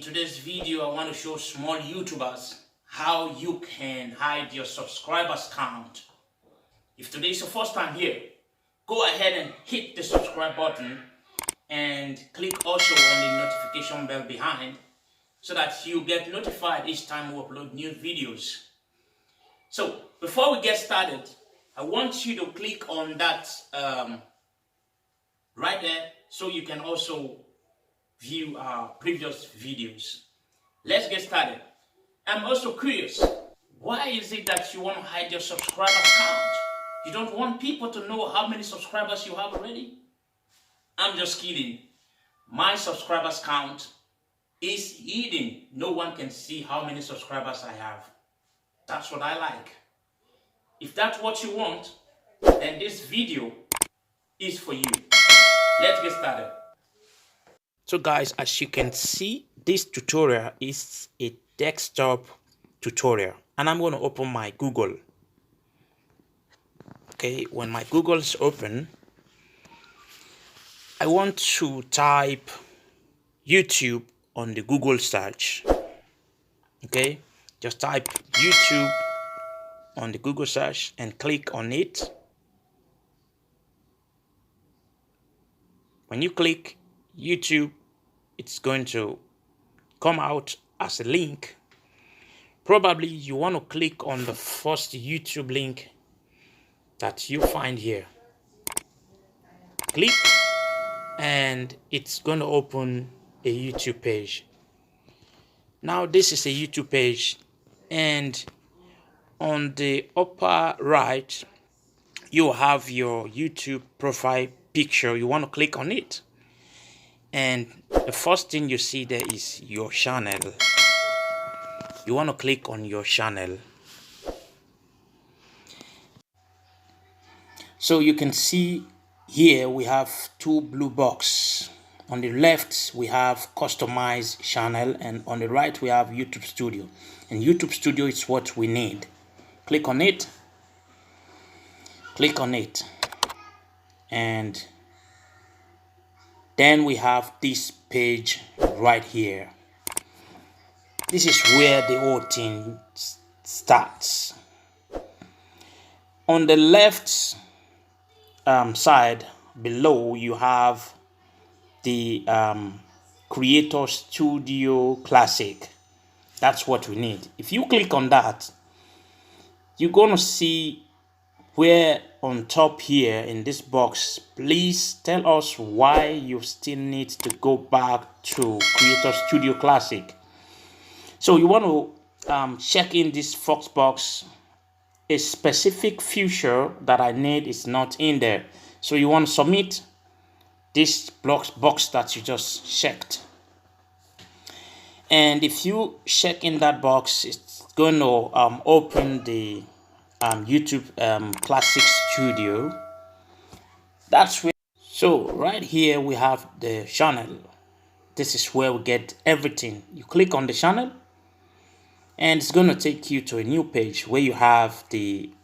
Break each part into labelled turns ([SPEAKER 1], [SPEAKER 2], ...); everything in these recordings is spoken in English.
[SPEAKER 1] today's video, I want to show small YouTubers how you can hide your subscribers count. If today is your first time here, go ahead and hit the subscribe button and click also on the notification bell behind so that you get notified each time we upload new videos. So before we get started, I want you to click on that right there so you can also view our previous videos. Let's get started. I'm also curious, why is it that you want to hide your subscribers count? You don't want people to know how many subscribers you have already? I'm just kidding. My subscribers count is hidden. No one can see how many subscribers I have. That's what I like. If that's what you want, then this video is for you. Let's get started. So guys, as you can see, this tutorial is a desktop tutorial, and I'm going to open my Google. Okay, when my Google is open, I want to type YouTube on the Google search. Okay, just type YouTube on the Google search and click on it. When you click YouTube, it's going to come out as a link. Probably you want to click on the first YouTube link that you find here. Click and it's going to open a YouTube page. Now this is a YouTube page, and on the upper right you have your YouTube profile picture. You want to click on it, and the first thing you see there is your channel. You want to click on your channel. So you can see here we have two blue boxes. On the left we have customize channel, and on the right we have YouTube Studio. And YouTube Studio is what we need. Click on it. Click on it. And then we have this page right here. This is where the whole thing starts. On the left side below, you have the Creator Studio Classic. That's what we need. If you click on that, you're going to see where on top here in this box, please tell us why you still need to go back to Creator Studio Classic. So you want to check in this Fox box. A specific feature that I need is not in there. So you want to submit this box that you just checked. And if you check in that box, it's going to open the YouTube Classic Studio. That's where. So right here we have the channel. This is where we get everything. You click on the channel, and it's going to take you to a new page where you have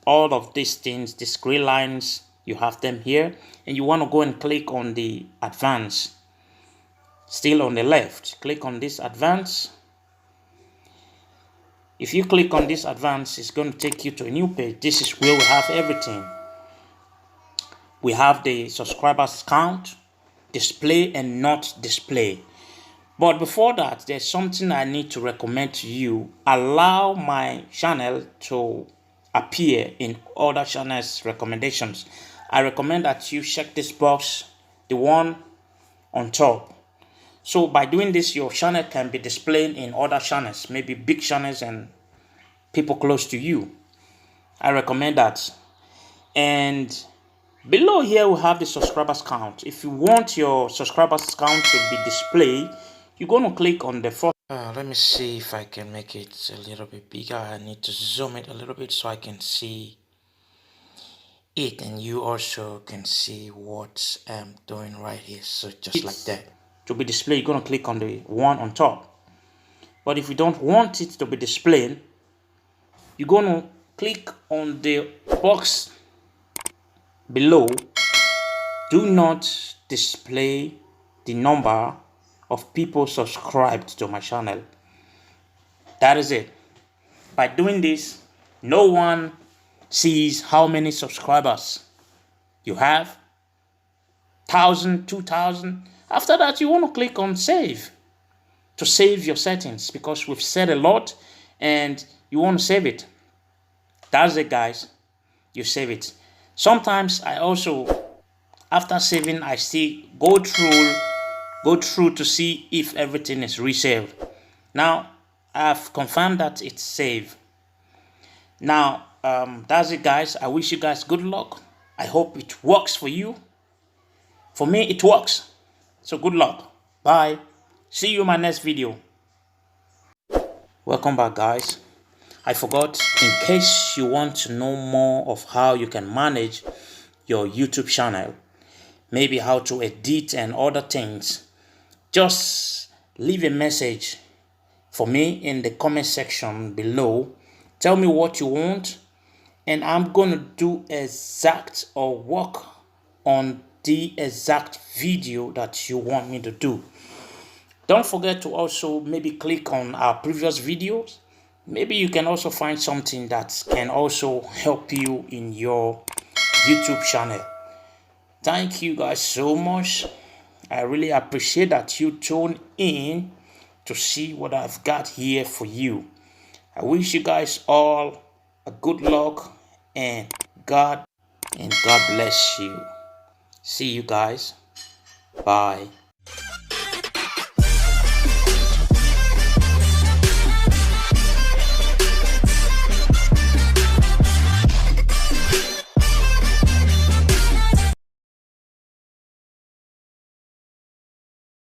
[SPEAKER 1] all of these things, these gray lines. You have them here, and you want to go and click on the advanced. Still on the left, click on this advanced. If you click on this advanced, it's going to take you to a new page. This is where we have everything. We have the subscribers count, display and not display. But before that, there's something I need to recommend to you. Allow my channel to appear in other channels' recommendations. I recommend that you check this box, the one on top. So by doing this, your channel can be displayed in other channels, maybe big channels and people close to you. I recommend that. And below here we have the subscribers count. If you want your subscribers count to be displayed, you're going to click on the first. Let me see if I can make it a little bit bigger. I need to zoom it a little bit so I can see it, and you also can see what I'm doing right here. So just like that. To be displayed, you're going to click on the one on top. But if you don't want it to be displayed, you're going to click on the box below. Do not display the number of people subscribed to my channel. That is it. By doing this, no one sees how many subscribers you have. 1,000, 2,000. After that, you want to click on save to save your settings, because we've said a lot and you want to save it. That's it, guys. You save it. Sometimes I also, after saving, I still go through to see if everything is resaved. Now I've confirmed that it's saved. Now that's it, guys. I wish you guys good luck. I hope it works for you. For me, it works. So good luck. Bye. See you in my next video. Welcome back, guys. I forgot, in case you want to know more of how you can manage your YouTube channel, maybe how to edit and other things, just leave a message for me in the comment section below. Tell me what you want, and I'm going to do exact or work on the exact video that you want me to do. Don't forget to also maybe click on our previous videos. Maybe you can also find something that can also help you in your YouTube channel. Thank you guys so much. I really appreciate that you tune in to see what I've got here for you. I wish you guys all a good luck and God bless you. See you guys. Bye.